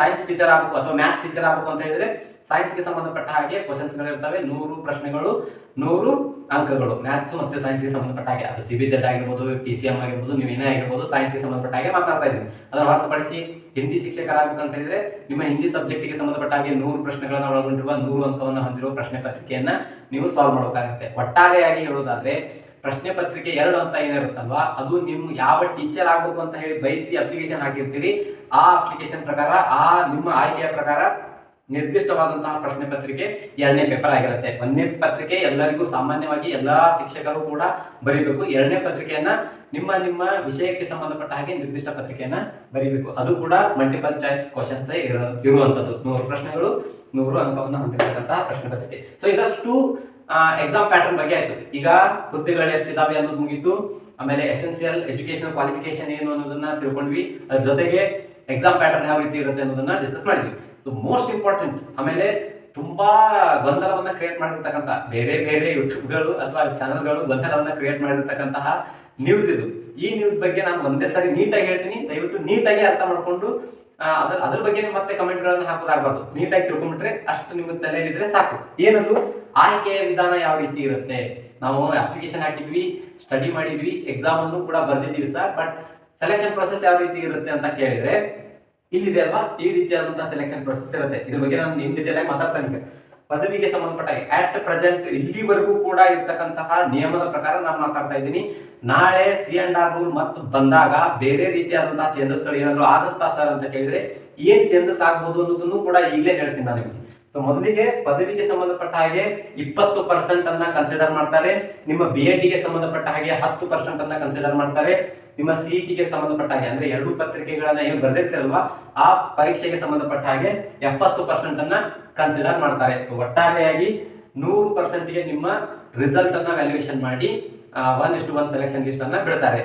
ಸೈನ್ಸ್ ಟೀಚರ್ ಆಗಬೇಕು ಅಥವಾ ಮ್ಯಾಥ್ಸ್ ಟೀಚರ್ ಆಗಬೇಕು ಅಂತ ಹೇಳಿದ್ರೆ ಸೈನ್ಸ್ಗೆ ಸಂಬಂಧಪಟ್ಟ ಹಾಗೆ ಕ್ವಶನ್ಸ್ ಗಳು ಇರ್ತವೆ. 100 ಪ್ರಶ್ನೆಗಳು 100 ಅಂಕಗಳು. ಮ್ಯಾಥ್ಸ್ ಮತ್ತೆ ಸೈನ್ಸ್ಗೆ ಸಂಬಂಧಪಟ್ಟ ಹಾಗೆ ಅದು CBZ ಆಗಿರ್ಬೋದು, PCM ಆಗಿರ್ಬೋದು, ನೀವು ಏನೇ ಆಗಿರ್ಬೋದು ಸೈನ್ಸ್ಗೆ ಸಂಬಂಧಪಟ್ಟ ಹಾಗೆ ಮಾತಾಡ್ತಾ ಇದ್ದೀನಿ. ಅದನ್ನು ಹೊರತುಪಡಿಸಿ ಹಿಂದಿ ಶಿಕ್ಷಕರಾಗಬೇಕು ಅಂತ ಹೇಳಿದ್ರೆ ನಿಮ್ಮ ಹಿಂದಿ ಸಬ್ಜೆಕ್ಟಿಗೆ ಸಂಬಂಧಪಟ್ಟ ಹಾಗೆ 100 ಪ್ರಶ್ನೆಗಳನ್ನು ಒಳಗೊಂಡಿರುವ 100 ಅಂಕವನ್ನು ಹೊಂದಿರುವ ಪ್ರಶ್ನೆ ಪತ್ರಿಕೆಯನ್ನ ನೀವು ಸಾಲ್ವ್ ಮಾಡಬೇಕಾಗುತ್ತೆ. ಒಟ್ಟಾರೆಯಾಗಿ ಹೇಳೋದಾದ್ರೆ ಪ್ರಶ್ನೆ ಪತ್ರಿಕೆ 2 ಅಂತ ಏನಿರುತ್ತಲ್ವಾ ಅದು ನೀವು ಯಾವ ಟೀಚರ್ ಆಗ್ಬೇಕು ಅಂತ ಹೇಳಿ ಬಯಸಿ ಅಪ್ಲಿಕೇಶನ್ ಹಾಕಿರ್ತೀರಿ ಆ ಅಪ್ಲಿಕೇಶನ್ ಪ್ರಕಾರ ಆ ನಿಮ್ಮ ಆಯ್ಕೆಯ ಪ್ರಕಾರ ನಿರ್ದಿಷ್ಟವಾದಂತಹ ಪ್ರಶ್ನೆ ಪತ್ರಿಕೆ 2ನೇ ಪೇಪರ್ ಆಗಿರುತ್ತೆ. 1ನೇ ಪತ್ರಿಕೆ ಎಲ್ಲರಿಗೂ ಸಾಮಾನ್ಯವಾಗಿ ಎಲ್ಲಾ ಶಿಕ್ಷಕರು ಕೂಡ ಬರೀಬೇಕು. 2ನೇ ಪತ್ರಿಕೆಯನ್ನ ನಿಮ್ಮ ವಿಷಯಕ್ಕೆ ಸಂಬಂಧಪಟ್ಟ ಹಾಗೆ ನಿರ್ದಿಷ್ಟ ಪತ್ರಿಕೆಯನ್ನ ಬರೀಬೇಕು. ಅದು ಕೂಡ ಮಲ್ಟಿಪಲ್ ಚಾಯ್ಸ್ ಕ್ವಶನ್ಸ್ ಇರುವಂತದ್ದು. 100 ಪ್ರಶ್ನೆಗಳು 100 ಅಂಕವನ್ನು ಹೊಂದಿರತಕ್ಕಂತಹ ಪ್ರಶ್ನೆ ಪತ್ರಿಕೆ. ಸೊ ಇದಷ್ಟು ಎಕ್ಸಾಮ್ ಪ್ಯಾಟರ್ನ್ ಬಗ್ಗೆ ಆಯ್ತು. ಈಗ ಹುದ್ದೆಗಳು ಎಷ್ಟಿದಾವೆ ಅನ್ನೋದು ಮುಗೀತು. ಆಮೇಲೆ ಎಸೆನ್ಸಿಯಲ್ ಎಜುಕೇಶನಲ್ ಕ್ವಾಲಿಫಿಕೇಶನ್ ಏನು ಅನ್ನೋದನ್ನ ತಿಳ್ಕೊಂಡ್ವಿ. ಅದ್ರ ಜೊತೆಗೆ ಎಕ್ಸಾಮ್ ಪ್ಯಾಟರ್ನ್ ಯಾವ ರೀತಿ ಇರುತ್ತೆ ಅನ್ನೋದನ್ನ ಡಿಸ್ಕಸ್ ಮಾಡಿದ್ವಿ. ಸೊ ಮೋಸ್ಟ್ ಇಂಪಾರ್ಟೆಂಟ್ ಆಮೇಲೆ ತುಂಬಾ ಗೊಂದಲವನ್ನ ಕ್ರಿಯೇಟ್ ಮಾಡಿರ್ತಕ್ಕಂಥ ಬೇರೆ ಯೂಟ್ಯೂಬ್ಗಳು ಅಥವಾ ಚಾನಲ್ಗಳು ಗೊಂದಲವನ್ನ ಕ್ರಿಯೇಟ್ ಮಾಡಿರ್ತಕ್ಕಂತಹ ನ್ಯೂಸ್ ಇದು. ಈ ನ್ಯೂಸ್ ಬಗ್ಗೆ ನಾನು ಒಂದೇ ಸಾರಿ ನೀಟಾಗಿ ಹೇಳ್ತೀನಿ, ದಯವಿಟ್ಟು ನೀಟಾಗಿ ಅರ್ಥ ಮಾಡ್ಕೊಂಡು ಅದ್ರ ಬಗ್ಗೆ ಮತ್ತೆ ಕಮೆಂಟ್ ಗಳನ್ನ ಹಾಕೋದಾಗಬಾರ್ದು. ನೀಟಾಗಿ ತಿಳ್ಕೊಂಡ್ಬಿಟ್ರೆ ಅಷ್ಟು ನಿಮ್ಮ ತಲೆಯಲ್ಲಿದ್ರೆ ಸಾಕು. ಏನದು ಆಯ್ಕೆಯ ವಿಧಾನ ಯಾವ ರೀತಿ ಇರುತ್ತೆ, ನಾವು ಅಪ್ಲಿಕೇಶನ್ ಹಾಕಿದ್ವಿ, ಸ್ಟಡಿ ಮಾಡಿದ್ವಿ, ಎಕ್ಸಾಮ್ ಅನ್ನು ಕೂಡ ಬರ್ದಿದ್ವಿ ಸರ್, ಬಟ್ ಸೆಲೆಕ್ಷನ್ ಪ್ರೊಸೆಸ್ ಯಾವ ರೀತಿ ಇರುತ್ತೆ ಅಂತ ಕೇಳಿದ್ರೆ ಇಲ್ಲಿದೆ ಅಲ್ವಾ ಈ ರೀತಿಯಾದಂತಹ ಸೆಲೆಕ್ಷನ್ ಪ್ರೊಸೆಸ್ ಇರುತ್ತೆ. ಇದ್ರ ಬಗ್ಗೆ ನಾನು ಇನ್ ಡೀಟೇಲ್ ಆಗಿ ಮಾತಾಡ್ತಾನೆ. ಪದವಿಗೆ ಸಂಬಂಧಪಟ್ಟಾಗ ಅಟ್ ಪ್ರೆಸೆಂಟ್ ಇಲ್ಲಿವರೆಗೂ ಕೂಡ ಇರ್ತಕ್ಕಂತಹ ನಿಯಮದ ಪ್ರಕಾರ ನಾನು ಮಾತಾಡ್ತಾ ಇದ್ದೀನಿ. ನಾಳೆ C&R ರೂಲ್ ಮತ್ತು ಬಂದಾಗ ಬೇರೆ ರೀತಿಯಾದಂತಹ ಚೇಂಜಸ್ ಗಳು ಏನಾದ್ರು ಆಗುತ್ತಾ ಸರ್ ಅಂತ ಕೇಳಿದ್ರೆ ಏನ್ ಚೇಂಜಸ್ ಆಗ್ಬೋದು ಅನ್ನೋದನ್ನು ಕೂಡ ಈಗಲೇ ಹೇಳ್ತೀನಿ ನಾನು ನಿಮಗೆ. ಸೊ ಮೊದಲಿಗೆ ಪದವಿಗೆ ಸಂಬಂಧಪಟ್ಟ ಹಾಗೆ 20% ಅನ್ನ ಕನ್ಸಿಡರ್ ಮಾಡ್ತಾರೆ. ನಿಮ್ಮ BEd ಗೆ ಸಂಬಂಧಪಟ್ಟ ಹಾಗೆ 10% ಅನ್ನ ಕನ್ಸಿಡರ್ ಮಾಡ್ತಾರೆ. ನಿಮ್ಮ CET ಗೆ ಸಂಬಂಧಪಟ್ಟ ಹಾಗೆ ಅಂದ್ರೆ 2 ಪತ್ರಿಕೆಗಳನ್ನ ಏನು ಬರ್ದಿರ್ತೀರಲ್ವಾ ಆ ಪರೀಕ್ಷೆಗೆ ಸಂಬಂಧಪಟ್ಟ ಹಾಗೆ 70% ಅನ್ನ ಕನ್ಸಿಡರ್ ಮಾಡ್ತಾರೆ. ಸೊ ಒಟ್ಟಾರೆಯಾಗಿ 100% ಗೆ ನಿಮ್ಮ ರಿಸಲ್ಟ್ ಅನ್ನ ವ್ಯಾಲ್ಯೂಯೇಷನ್ ಮಾಡಿ 1:1 ಸೆಲೆಕ್ಷನ್ ಲಿಸ್ಟ್ ಅನ್ನ ಬಿಡ್ತಾರೆ.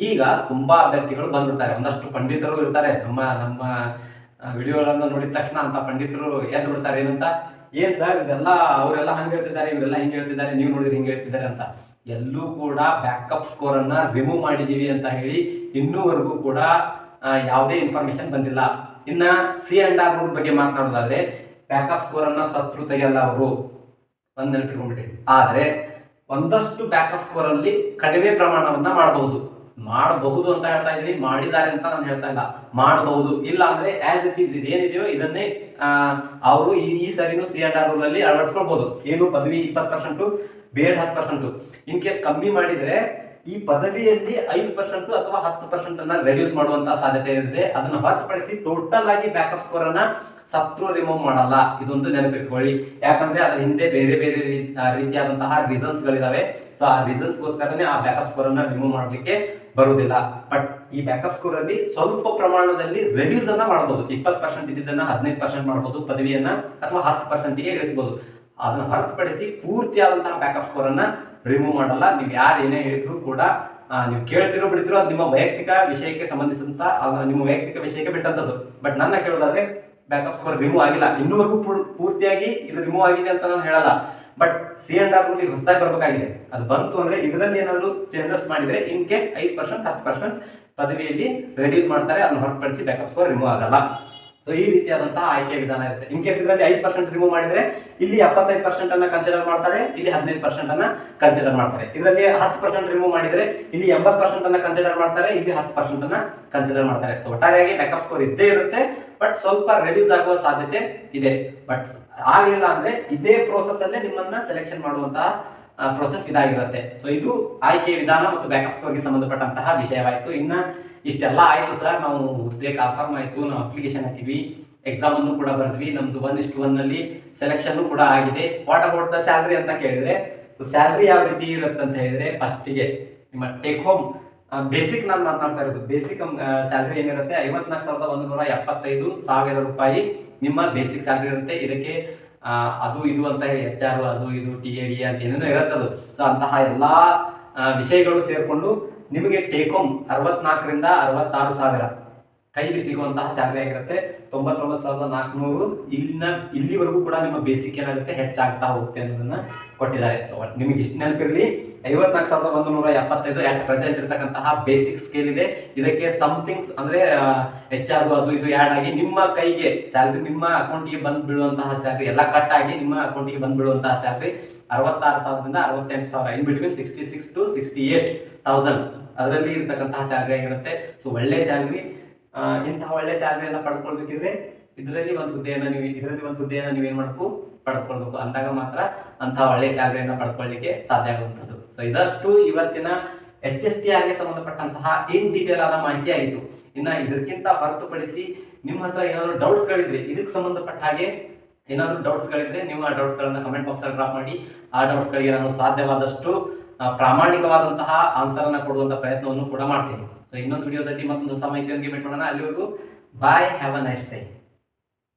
ಈಗ ತುಂಬಾ ಅಭ್ಯರ್ಥಿಗಳು ಬಂದ್ಬಿಡ್ತಾರೆ. ಒಂದಷ್ಟು ಪಂಡಿತರು ಇರ್ತಾರೆ. ನಮ್ಮ ವಿಡಿಯೋಗಳನ್ನ ನೋಡಿದ ತಕ್ಷಣ ಅಂತ ಪಂಡಿತರು ಎದ್ದು ಬಿಡ್ತಾರೆ. ಏನಂತ, ಏನ್ ಸರ್ ಇದೆಲ್ಲ ಅವರೆಲ್ಲ ಹಂಗೆ ಹೇಳ್ತಿದ್ದಾರೆ, ಇವರೆಲ್ಲ ಹಿಂಗೆ ಹೇಳ್ತಿದ್ದಾರೆ, ನೀವು ನೋಡಿದ್ರೆ ಹಿಂಗೆ ಹೇಳ್ತಿದ್ದಾರೆ ಅಂತ. ಎಲ್ಲೂ ಕೂಡ ಬ್ಯಾಕಪ್ ಸ್ಕೋರ್ ಅನ್ನ ರಿಮೂವ್ ಮಾಡಿದೀವಿ ಅಂತ ಹೇಳಿ ಇನ್ನೂವರೆಗೂ ಕೂಡ ಯಾವುದೇ ಇನ್ಫಾರ್ಮೇಶನ್ ಬಂದಿಲ್ಲ. ಇನ್ನ C&R ರೂಲ್ ಬಗ್ಗೆ ಮಾತನಾಡೋದಾದ್ರೆ ಬ್ಯಾಕಪ್ ಸ್ಕೋರ್ ಅನ್ನ ಸತ್ರು ತೆಗೆಯಲ್ಲ ಅವರು, ಒಂದ್ ನೆನಪಿಟ್ಕೊಂಡ್ಬಿಟ್ಟು. ಆದ್ರೆ ಒಂದಷ್ಟು ಬ್ಯಾಕಪ್ ಸ್ಕೋರ್ ಅಲ್ಲಿ ಕಡಿಮೆ ಪ್ರಮಾಣವನ್ನ ಮಾಡಬಹುದು ಅಂತ ಹೇಳ್ತಾ ಇದೀನಿ, ಮಾಡಿದ್ದಾರೆ ಅಂತ ನಾನು ಹೇಳ್ತಾ ಇಲ್ಲ. ಮಾಡಬಹುದು, ಇಲ್ಲ ಅಂದ್ರೆ ಆಸ್ ಇಟ್ ಈಸ್ ಇದೇನಿದೆಯೋ ಇದನ್ನೇ ಅವರು ಈ ಸರಿನೂ C&R ರೂಲ್ ಅಲ್ಲಿ ಅಳವಡಿಸ್ಕೊಳ್ಬಹುದು. ಏನು ಪದವಿ 20%, BEd 10%. ಇನ್ ಕೇಸ್ ಕಮ್ಮಿ ಮಾಡಿದ್ರೆ ಈ ಪದವಿಯಲ್ಲಿ 5% ಅಥವಾ 10% ಅನ್ನ ರೆಡ್ಯೂಸ್ ಮಾಡುವಂತಹ ಸಾಧ್ಯತೆ ಇದೆ. ಅದನ್ನ ಹೊರತುಪಡಿಸಿ ಟೋಟಲ್ ಆಗಿ ಬ್ಯಾಕಪ್ ಸ್ಕೋರ್ ಅನ್ನ ಸತ್ರು ರಿಮೂವ್ ಮಾಡಲ್ಲ. ಇದೊಂದು ನೆನಪಿಟ್ಕೊಳ್ಳಿ. ಯಾಕಂದ್ರೆ ಅದ್ರ ಹಿಂದೆ ಬೇರೆ ರೀತಿಯಾದಂತಹ ರೀಸನ್ಸ್ ಗಳಿದಾವೆ. ಸೊ ಆ ರೀಸನ್ಸ್ ಗೋಸ್ಕರನೇ ಆ ಬ್ಯಾಕಪ್ ಸ್ಕೋರ್ ಅನ್ನ ರಿಮೂವ್ ಮಾಡ್ಲಿಕ್ಕೆ ಬರುವುದಿಲ್ಲ. ಬಟ್ ಈ ಬ್ಯಾಕಪ್ ಸ್ಕೋರ್ ಅಲ್ಲಿ ಸ್ವಲ್ಪ ಪ್ರಮಾಣದಲ್ಲಿ ರೆಡ್ಯೂಸ್ ಅನ್ನ ಮಾಡಬಹುದು. 20% ಇದ್ದಿದ್ದನ್ನ 15% ಮಾಡಬಹುದು ಪದವಿಯನ್ನ, ಅಥವಾ 10% ಗೆ ಇಳಿಸಬಹುದು. ಅದನ್ನ ಹೊರತುಪಡಿಸಿ ಪೂರ್ತಿಯಾದಂತಹ ಬ್ಯಾಕಪ್ ಸ್ಕೋರ್ ಅನ್ನ ರಿಮೂವ್ ಮಾಡಲ್ಲ. ನೀವು ಯಾರು ಏನೇ ಹೇಳಿದ್ರು ಕೂಡ ನೀವು ಕೇಳ್ತಿರೋ ಬಿಡ್ತಿರೋ ಅದು ನಿಮ್ಮ ವೈಯಕ್ತಿಕ ವಿಷಯಕ್ಕೆ ಸಂಬಂಧಿಸಿದಂತ ನಿಮ್ಮ ವೈಯಕ್ತಿಕ ವಿಷಯಕ್ಕೆ ಬಿಟ್ಟಂತದ್ದು. ಬಟ್ ನನ್ನ ಕೇಳೋದಾದ್ರೆ ಬ್ಯಾಕಪ್ ಸ್ಕೋರ್ ರಿಮೂವ್ ಆಗಿಲ್ಲ ಇನ್ನೂವರೆಗೂ. ಪೂರ್ತಿಯಾಗಿ ಇದು ರಿಮೂವ್ ಆಗಿದೆ ಅಂತ ನಾನು ಹೇಳಲ್ಲ. ಬಟ್ C&R ರೂಲ್ ಹೊಸದಾಗಿ ಬರಬೇಕಾಗಿದೆ. ಅದು ಬಂತು ಅಂದ್ರೆ ಇದರಲ್ಲಿ ಏನಾದ್ರು ಚೇಂಜಸ್ ಮಾಡಿದ್ರೆ ಇನ್ ಕೇಸ್ 5% 10% ಪದವಿಯಲ್ಲಿ ರೆಡ್ಯೂಸ್ ಮಾಡ್ತಾರೆ. ಅದನ್ನ ಹೊರತುಪಡಿಸಿ ಬ್ಯಾಕಪ್ ಸ್ಕೋರ್ ರಿಮೂವ್ ಆಗಲ್ಲ. ಸೊ ಈ ರೀತಿಯಾದಂತಹ ಆಯ್ಕೆ ವಿಧಾನ ಇರುತ್ತೆ. ಇನ್ ಕೇಸ್ ಇದರಲ್ಲಿ 5% ರಿಮೂವ್ ಮಾಡಿದ್ರೆ ಇಲ್ಲಿ 75% ಅನ್ನ ಕನ್ಸಿಡರ್ ಮಾಡ್ತಾರೆ, ಇಲ್ಲಿ 15% ಅನ್ನ ಕನ್ಸಿಡರ್ ಮಾಡ್ತಾರೆ. ಇದರಲ್ಲಿ 10% ರಿಮೂವ್ ಮಾಡಿದ್ರೆ ಇಲ್ಲಿ 80% ಅನ್ನ ಕನ್ಸಿಡರ್ ಮಾಡ್ತಾರೆ, ಇಲ್ಲಿ 10% ಅನ್ನ ಕನ್ಸಿಡರ್ ಮಾಡ್ತಾರೆ. ಸೊ ಒಟ್ಟಾರೆಯಾಗಿ ಬ್ಯಾಕಪ್ ಸ್ಕೋರ್ ಇದ್ದೇ ಇರುತ್ತೆ, ಬಟ್ ಸ್ವಲ್ಪ ರೆಡ್ಯೂಸ್ ಆಗುವ ಸಾಧ್ಯತೆ ಇದೆ. ಬಟ್ ಆಗಿಲ್ಲ ಅಂದ್ರೆ ಇದೇ ಪ್ರೋಸೆಸ್ ಅಲ್ಲೇ ನಿಮ್ಮನ್ನ ಸೆಲೆಕ್ಷನ್ ಮಾಡುವಂತಹ ಪ್ರೋಸೆಸ್ ಇದಾಗಿರುತ್ತೆ. ಸೊ ಇದು ಆಯ್ಕೆ ವಿಧಾನ ಮತ್ತು ಬ್ಯಾಕಪ್ ಸ್ಕೋರ್ಗೆ ಸಂಬಂಧಪಟ್ಟಂತಹ ವಿಷಯವಾಯಿತು. ಇನ್ನ ಇಷ್ಟೆಲ್ಲ ಆಯ್ತು ಸರ್, ನಾವು ಹುದ್ದೆ ಕನ್ಫರ್ಮ್ ಆಯ್ತು, ನಾವು ಅಪ್ಲಿಕೇಶನ್ ಹಾಕಿದ್ವಿ, ಎಕ್ಸಾಮ್ ಅನ್ನು ಕೂಡ ಬರ್ದ್ವಿ, ನಮ್ದು 1:1 ನಲ್ಲಿ ಸೆಲೆಕ್ಷನ್ ಕೂಡ ಆಗಿದೆ. ವಾಟ್ ಅಬೌಟ್ ದ ಸ್ಯಾಲರಿ ಅಂತ ಕೇಳಿದ್ರೆ, ಸ್ಯಾಲರಿ ಯಾವ ರೀತಿ ಇರುತ್ತೆ ಅಂತ ಹೇಳಿದ್ರೆ, ಫಸ್ಟಿಗೆ ನಿಮ್ಮ ಟೇಕ್ ಹೋಮ್ ಬೇಸಿಕ್ ನಾನು ಮಾತನಾಡ್ತಾ ಇರೋದು. ಬೇಸಿಕ್ ಸ್ಯಾಲರಿ ಏನಿರುತ್ತೆ 54,175 ರೂಪಾಯಿ ನಿಮ್ಮ ಬೇಸಿಕ್ ಸ್ಯಾಲರಿ ಇರುತ್ತೆ. ಇದಕ್ಕೆ ಅದು ಇದು ಅಂತ ಹೇಳಿ HR ಅದು ಇದು TAD ಅಂತ ಏನೇನೋ ಇರುತ್ತದು. ಸೊ ಅಂತಹ ಎಲ್ಲ ವಿಷಯಗಳು ಸೇರಿಕೊಂಡು ನಿಮಗೆ ಟೇಕ್ ಹೋಮ್ 64,000 ರಿಂದ 66,000 ಕೈಗೆ ಸಿಗುವಂತಹ ಸ್ಯಾಲರಿ ಆಗಿರುತ್ತೆ. 99,400 ಇಲ್ಲಿವರೆಗೂ ಕೂಡ ನಿಮ್ಮ ಬೇಸಿಕ್ ಏನಾಗುತ್ತೆ ಹೆಚ್ಚಾಗ್ತಾ ಹೋಗುತ್ತೆ ಅನ್ನೋದನ್ನ ಕೊಟ್ಟಿದ್ದಾರೆ. ಸೊ ನಿಮಗೆ ಇಷ್ಟು ನೆನಪಿರಲಿ, 54,175 ಅಟ್ ಪ್ರೆಸೆಂಟ್ ಇರತಕ್ಕಂತಹ ಬೇಸಿಕ್ ಸ್ಕೇಲ್ ಇದೆ. ಇದಕ್ಕೆ ಸಮಥಿಂಗ್ಸ್ ಅಂದ್ರೆ HR ಅದು ಇದು ಆ್ಯಡ್ ಆಗಿ ನಿಮ್ಮ ಕೈಗೆ ಸ್ಯಾಲರಿ, ನಿಮ್ಮ ಅಕೌಂಟ್ಗೆ ಬಂದು ಬೀಳುವಂತಹ ಸ್ಯಾಲರಿ ಎಲ್ಲ ಕಟ್ ಆಗಿ ನಿಮ್ಮ ಅಕೌಂಟ್ಗೆ ಬಂದು ಬೀಳುವಂತಹ ಸ್ಯಾಲರಿ 66,000 ರಿಂದ 68,000 ಇನ್ ಬಿಟ್ವೀನ್ 66 to 68,000 ಅದರಲ್ಲಿ ಇರತಕ್ಕಂತಹ ಸ್ಯಾಲರಿ ಆಗಿರುತ್ತೆ. ಸೊ ಒಳ್ಳೆ ಸ್ಯಾಲರಿ. ಇಂತಹ ಒಳ್ಳೆ ಸ್ಯಾಲರಿಯನ್ನು ಪಡ್ಕೊಳ್ಬೇಕಿದ್ರೆ ಇದರಲ್ಲಿ ಒಂದು ಹುದ್ದೆಯನ್ನು ನೀವೇನ್ ಮಾಡಬೇಕು, ಪಡ್ಕೊಳ್ಬೇಕು. ಅಂದಾಗ ಮಾತ್ರ ಅಂತಹ ಒಳ್ಳೆ ಸ್ಯಾಲರಿಯನ್ನು ಪಡ್ಕೊಳ್ಳಿಕ್ಕೆ ಸಾಧ್ಯ ಆಗುವಂಥದ್ದು. ಸೊ ಇದಷ್ಟು ಇವತ್ತಿನ HSTR ಗೆ ಸಂಬಂಧಪಟ್ಟಂತಹ ಇನ್ ಡೀಟೇಲ್ ಆದ ಮಾಹಿತಿ ಆಗಿತ್ತು. ಇನ್ನ ಇದಕ್ಕಿಂತ ಹೊರತುಪಡಿಸಿ ನಿಮ್ಮ ಹತ್ರ ಏನಾದ್ರು ಡೌಟ್ಸ್ ಗಳಿದ್ರೆ, ಇದಕ್ಕೆ ಸಂಬಂಧಪಟ್ಟ ಹಾಗೆ ಏನಾದ್ರು ಡೌಟ್ಸ್ ಗಳಿದ್ರೆ ನೀವು ಆ ಡೌಟ್ಸ್ ಗಳನ್ನ ಕಮೆಂಟ್ ಬಾಕ್ಸ್ ಅಲ್ಲಿ ಡ್ರಾಪ್ ಮಾಡಿ. ಆ ಡೌಟ್ಸ್ ಗಳಿಗೆ ನಾನು ಸಾಧ್ಯವಾದಷ್ಟು ಪ್ರಾಮಾಣಿಕವಾದಂತಹ ಆನ್ಸರ್ ಅನ್ನ ಕೊಡುವಂತ ಪ್ರಯತ್ನವನ್ನು ಕೂಡ ಮಾಡ್ತೀನಿ. ಸೊ ಇನ್ನೊಂದು ವಿಡಿಯೋದಲ್ಲಿ ಮತ್ತೊಂದು ಹೊಸ ಮಾಹಿತಿಯೊಂದಿಗೆ ಭೇಟಿ ಮಾಡೋಣ. ಅಲ್ಲಿವರೆಗೂ ಬಾಯ್, ಹ್ಯಾವ್ ಅ ನೈಸ್ ಡೇ.